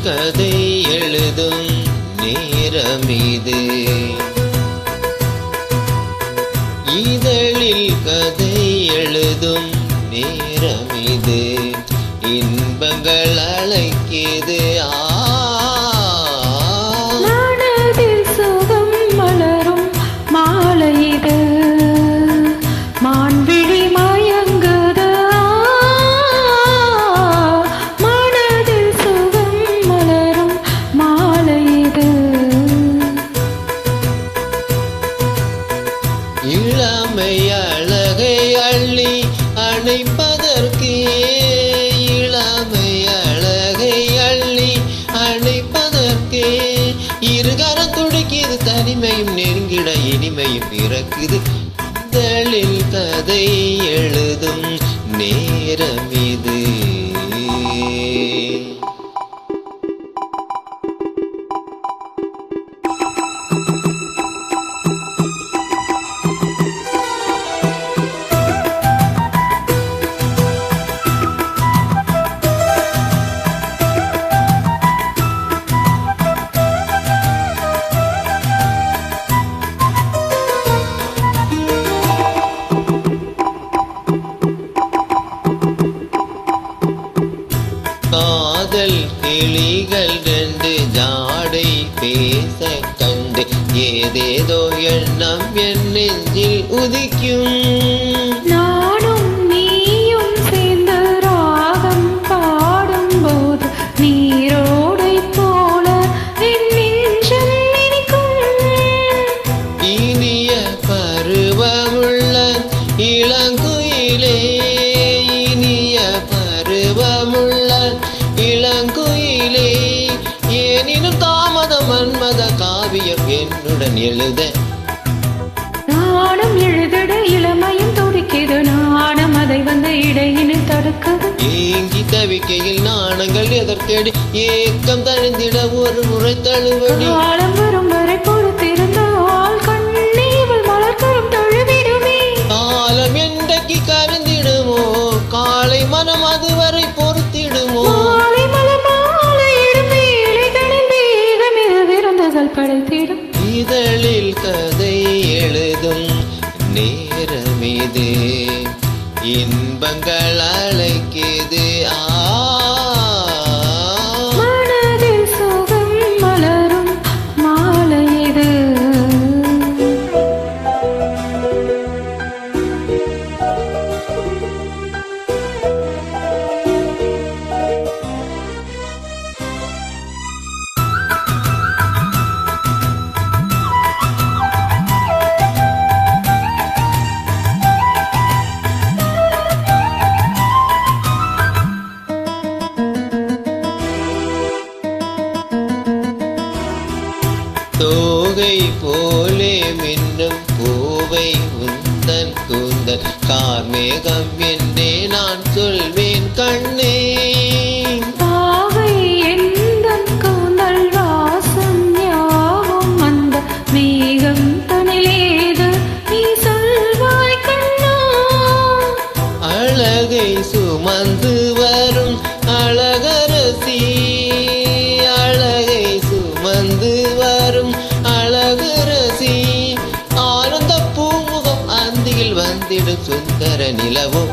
கதை எழுதும் நேரமிது. இதழில் கதை எழுதும் நேரமிது. இன்பங்கள் அழைக்கிது. மனதில் சுகம் மலரும் மாலை இது. மான்விழி மயங்குது. மனதில் சுகம் மலரும் மாலை இது. இளமை அழகை அள்ளி அணைப்பதற்கே, இளமை அழகை அள்ளி அணைப்பதற்கே இருகரம் துடிக்குது. தனிமையும் நெருங்கிட இனிமையும் பிறக்குது. இதழில் கதை எழுதும் நேரமிது. காதல் கிளிகள் ரெண்டு ஜாடை பேச கண்டு ஏதேதோ எண்ணம் என் நெஞ்சில் உதிக்கும். நானும் நீயும் சேர்ந்து ராகம் பாடும்போது நீரோடை போல என் நெஞ்சம் இனிக்கும். இனிய பருவமுள்ள இளங்குயிலே, இனிய பருவமுள்ள இளங்குயிலே, ஏனினும் தாமதம் மன்மத காவியம் என்னுடன் எழுத. நானும் எழுதிட இளமையும் துடிக்குது. நானும் அதை வந்து இடையினில் தடுக்குது. ஏங்கி தவிக்கையில் நாணங்கள் எதற்கடி, ஏக்கம் தணிந்திட ஒரு முறை தழுவடி. காலம் வரும் வரை பொறுத்திருந்தால் கண்ணீவள் மலர்கரும் தழுவிடுமே. காலம் என்றைக்கு கருந்திடுமோ, காலை மனம் அதுவரை பொறுத்திடுமோ. மாலை மலர் மாலையிடும் வேளைகளில் வேகமிகு விருந்துகள் படைத்திடும். இதழில் கதை எழுதும் நேரமிது. இன்பங்கள் அழைக்கிது. மனதில் சுகம் மலரும் மாலை இது. தோகை போலே மின்னும் பூவை உந்தன் கூந்தல் கார்மேகம் என்றே நான் சொல்வேன் கண்ணே. பாவை எந்தன் கூந்தல் வாசம் யாவும் அந்த மேகம் தனிலேது நீ சொல்வாய் கண்ணா. அழகை சுமந்து வரும் அழகரசி, அழகை சுமந்து வரும் அழகரசி, ஆனந்த பூமுகம் அந்தியில் வந்திடும் சுந்தர நிலவும்.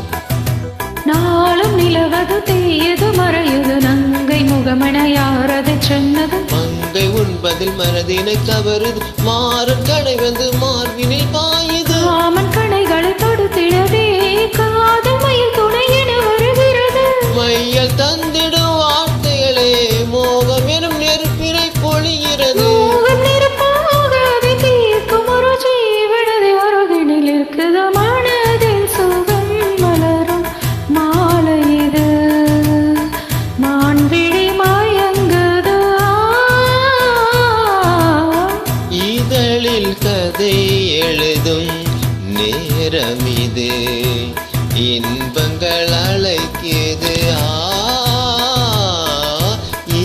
நாளும் நிலவது தேயது மறையுது நங்கை முகமன யாரது சொன்னது. மங்கை உண்பதில் மனதினை கவருது, மாறும் கடை வந்து மார்பினில் பாயுது. ராமன் கணைகளை தொடுத்திடவே காதமையில் துணை என வருகிறது. மையல் தந்திடும் வார்த்தைகளே மோகம் எனும் நெருப்பினை பொழிகிறது. மோகம் நெருப்பாக அதை தீர்க்கும் ஒரு ஜீவனது அருகினில் இருக்குது. மனதில் சுகம் மலரும் மாலை இது. மான்விழி மயங்குது. இதழில் கதை எழுதும் நேரமிது. இன்பங்கள் அழைக்கிது.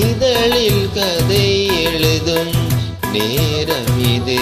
இதழில் கதை எழுதும் நேரமிது.